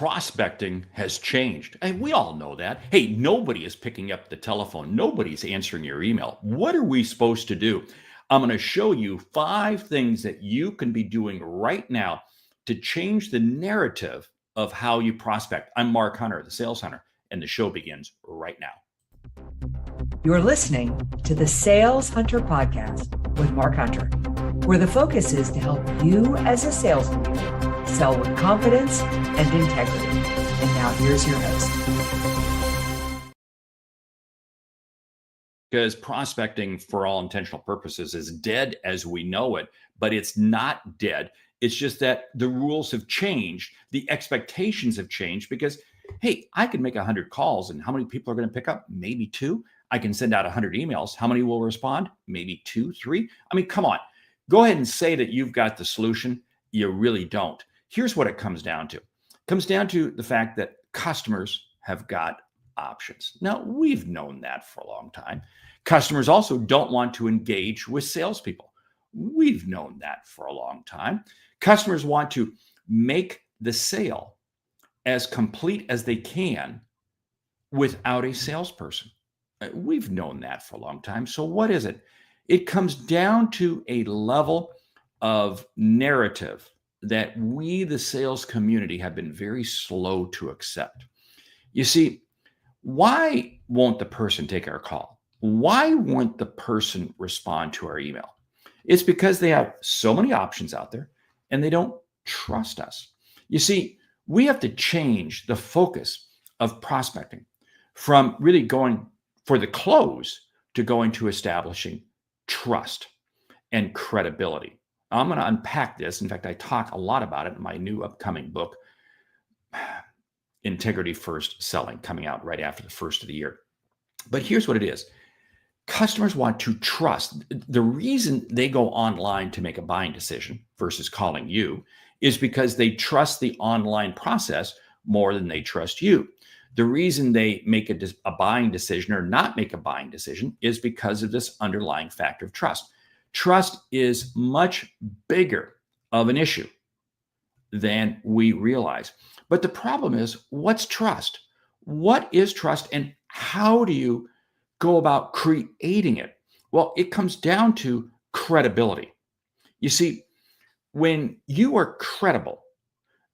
prospecting has changed. And we all know that. Hey, nobody is picking up the telephone. Nobody's answering your email. What are we supposed to do? I'm going to show you 5 things that you can be doing right now to change the narrative of how you prospect. I'm Mark Hunter, the Sales Hunter, and the show begins right now. You're listening to the Sales Hunter Podcast with Mark Hunter, where the focus is to help you as a sales leader sell with confidence and integrity. And now here's your host. Because prospecting, for all intentional purposes, is dead as we know it, but it's not dead. It's just that the rules have changed. The expectations have changed because, hey, I can make 100 calls and how many people are going to pick up? Maybe 2. I can send out 100 emails. How many will respond? Maybe 2, 3. I mean, come on. Go ahead and say that you've got the solution. You really don't. Here's what it comes down to. It comes down to the fact that customers have got options. Now, we've known that for a long time. Customers also don't want to engage with salespeople. We've known that for a long time. Customers want to make the sale as complete as they can without a salesperson. We've known that for a long time. So what is it? It comes down to a level of narrative that we, the sales community, have been very slow to accept. You see, why won't the person take our call? Why won't the person respond to our email? It's because they have so many options out there and they don't trust us. You see, we have to change the focus of prospecting from really going for the close to going to establishing trust and credibility. I'm going to unpack this. In fact, I talk a lot about it in my new upcoming book, Integrity First Selling, coming out right after the first of the year. But here's what it is. Customers want to trust. The reason they go online to make a buying decision versus calling you is because they trust the online process more than they trust you. The reason they make a buying decision or not make a buying decision is because of this underlying factor of trust. Trust is much bigger of an issue than we realize. But the problem is, what's trust? What is trust and how do you go about creating it? Well, it comes down to credibility. You see, when you are credible,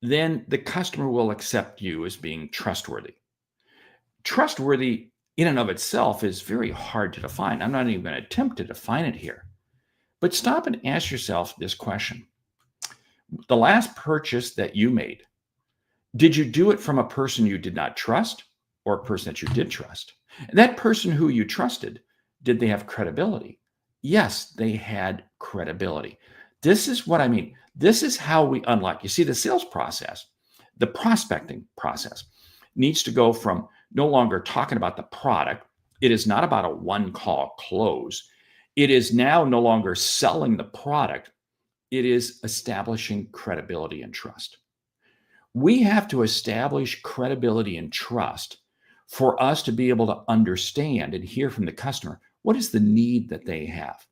then the customer will accept you as being trustworthy. Trustworthy in and of itself is very hard to define. I'm not even going to attempt to define it here. But stop and ask yourself this question. The last purchase that you made, did you do it from a person you did not trust or a person that you did trust? And that person who you trusted, did they have credibility? Yes, they had credibility. This is what I mean. This is how we unlock. You see, the sales process, the prospecting process needs to go from no longer talking about the product. It is not about a one-call close. It is now no longer selling the product. It is establishing credibility and trust. We have to establish credibility and trust for us to be able to understand and hear from the customer what is the need that they have.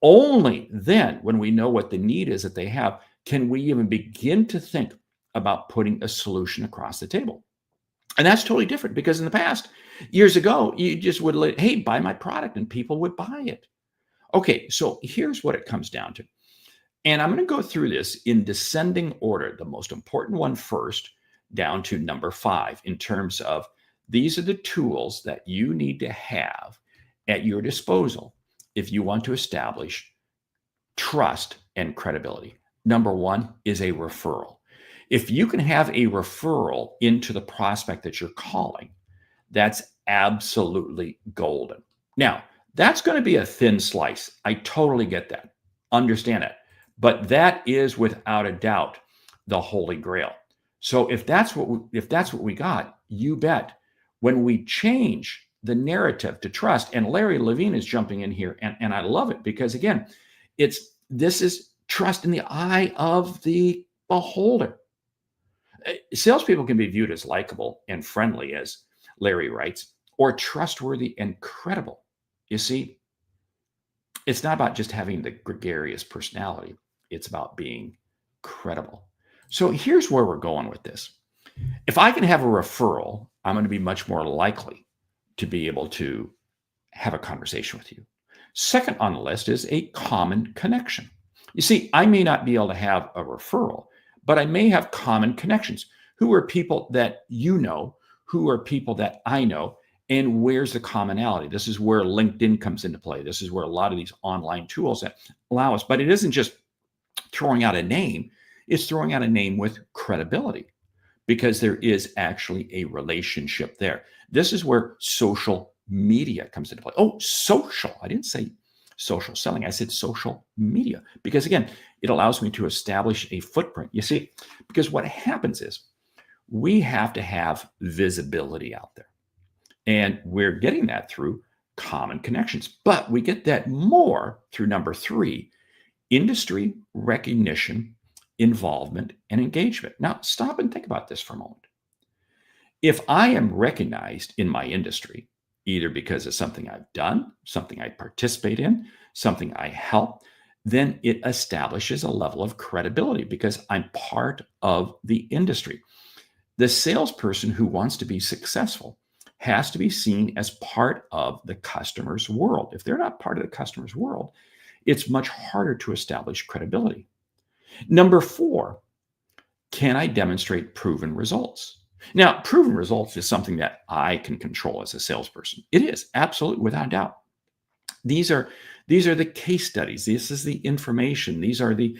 Only then, when we know what the need is that they have, can we even begin to think about putting a solution across the table. And that's totally different because in the past, years ago, you just would let, hey, buy my product, and people would buy it. Okay, so here's what it comes down to. And I'm going to go through this in descending order, the most important one first, down to number 5, in terms of these are the tools that you need to have at your disposal if you want to establish trust and credibility. Number 1 is a referral. If you can have a referral into the prospect that you're calling, that's absolutely golden. Now, that's going to be a thin slice. I totally get that. Understand it. But that is without a doubt the holy grail. So if that's what we got, you bet. When we change the narrative to trust, and Larry Levine is jumping in here, and I love it because again, this is trust in the eye of the beholder. Salespeople can be viewed as likable and friendly, as Larry writes, or trustworthy and credible. You see, it's not about just having the gregarious personality. It's about being credible. So here's where we're going with this. If I can have a referral, I'm going to be much more likely to be able to have a conversation with you. Second on the list is a common connection. You see, I may not be able to have a referral, but I may have common connections. Who are people that you know? Who are people that I know? And where's the commonality? This is where LinkedIn comes into play. This is where a lot of these online tools that allow us, but it isn't just throwing out a name, it's throwing out a name with credibility because there is actually a relationship there. This is where social media comes into play. Oh, social. I didn't say social selling. I said social media because, again, it allows me to establish a footprint. You see, because what happens is we have to have visibility out there. And we're getting that through common connections. But we get that more through number 3, industry recognition, involvement, and engagement. Now, stop and think about this for a moment. If I am recognized in my industry, either because of something I've done, something I participate in, something I help, then it establishes a level of credibility because I'm part of the industry. The salesperson who wants to be successful has to be seen as part of the customer's world. If they're not part of the customer's world, it's much harder to establish credibility. Number 4, can I demonstrate proven results? Now, proven results is something that I can control as a salesperson. It is, absolutely, without doubt. These are the case studies. This is the information. These are the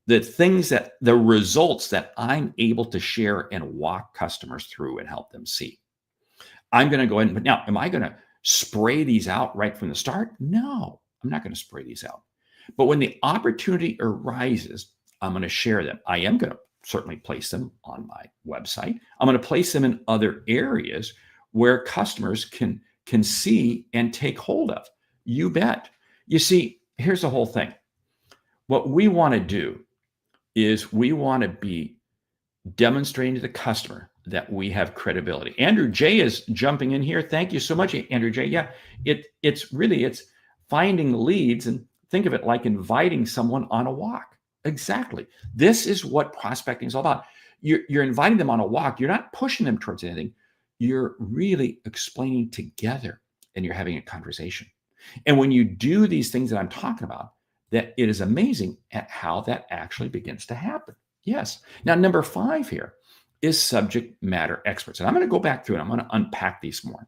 things that the results that I'm able to share and walk customers through and help them see. I'm going to go ahead but now, am I going to spray these out right from the start? No, I'm not going to spray these out. But when the opportunity arises, I'm going to share them. I am going to certainly place them on my website. I'm going to place them in other areas where customers can see and take hold of. You bet. You see, here's the whole thing. What we want to do is we want to be demonstrating to the customer that we have credibility. Andrew J is jumping in here. Thank you so much, Andrew J. Yeah, it's finding leads, and think of it like inviting someone on a walk. Exactly. This is what prospecting is all about. You're inviting them on a walk. You're not pushing them towards anything. You're really explaining together, and you're having a conversation. And when you do these things that I'm talking about, that it is amazing at how that actually begins to happen. Yes. Now, number 5 here is subject matter experts. And I'm going to go back through and I'm going to unpack these more.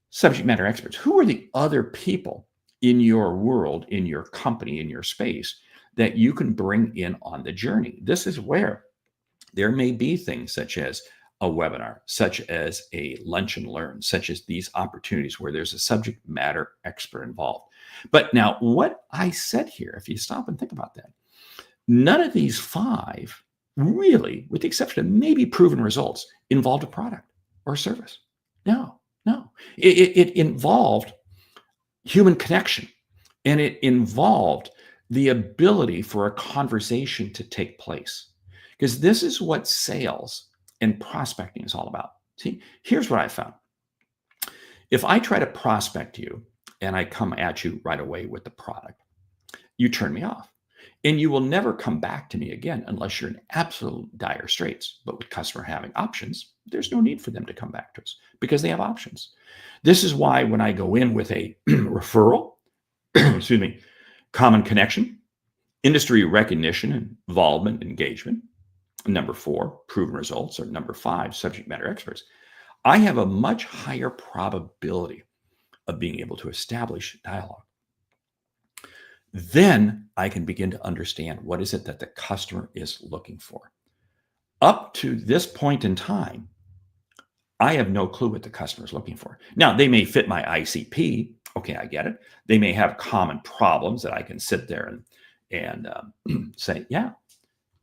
Subject matter experts. Who are the other people in your world, in your company, in your space that you can bring in on the journey? This is where there may be things such as a webinar, such as a lunch and learn, such as these opportunities where there's a subject matter expert involved. But now what I said here, if you stop and think about that, none of these 5 really, with the exception of maybe proven results, involved a product or service. No. It involved human connection, and it involved the ability for a conversation to take place. Because this is what sales and prospecting is all about. See, here's what I found. If I try to prospect you and I come at you right away with the product, you turn me off. And you will never come back to me again unless you're in absolute dire straits. But with customer having options, there's no need for them to come back to us because they have options. This is why when I go in with a referral, excuse me, common connection, industry recognition, involvement, engagement, number 4, proven results, or number 5, subject matter experts, I have a much higher probability of being able to establish dialogue. Then I can begin to understand what is it that the customer is looking for. Up to this point in time, I have no clue what the customer is looking for. Now, they may fit my ICP. Okay, I get it. They may have common problems that I can sit there and say, yeah,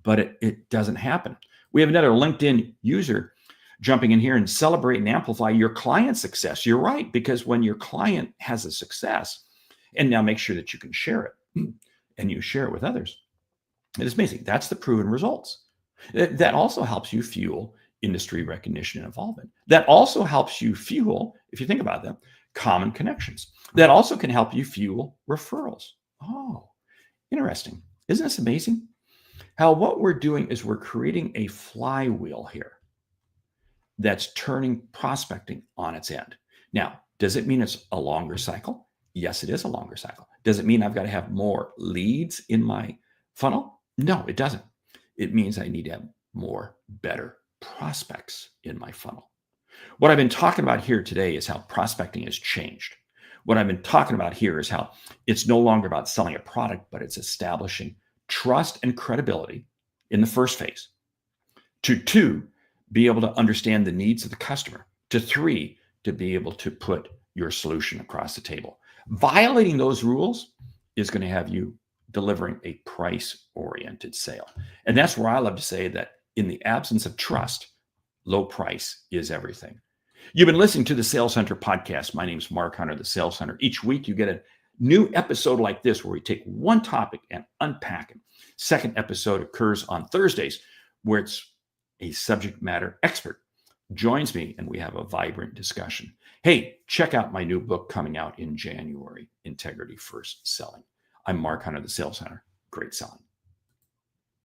but it doesn't happen. We have another LinkedIn user jumping in here and celebrate and amplify your client's success. You're right, because when your client has a success, and now make sure that you can share it and you share it with others. It is amazing. That's the proven results. That also helps you fuel industry recognition and involvement. That also helps you fuel, if you think about them, common connections. That also can help you fuel referrals. Oh, interesting. Isn't this amazing? How what we're doing is we're creating a flywheel here. that's turning prospecting on its end. Now, does it mean it's a longer cycle? Yes, it is a longer cycle. Does it mean I've got to have more leads in my funnel? No, it doesn't. It means I need to have more better prospects in my funnel. What I've been talking about here today is how prospecting has changed. What I've been talking about here is how it's no longer about selling a product, but it's establishing trust and credibility in the first phase. To two, be able to understand the needs of the customer. To three, to be able to put your solution across the table. Violating those rules is going to have you delivering a price-oriented sale. And that's where I love to say that in the absence of trust, low price is everything. You've been listening to the Sales Hunter podcast. My name is Mark Hunter, the Sales Hunter. Each week you get a new episode like this where we take one topic and unpack it. Second episode occurs on Thursdays where it's a subject matter expert joins me and we have a vibrant discussion. Hey, check out my new book coming out in January, Integrity First Selling. I'm Mark Hunter, the Sales Hunter. Great selling.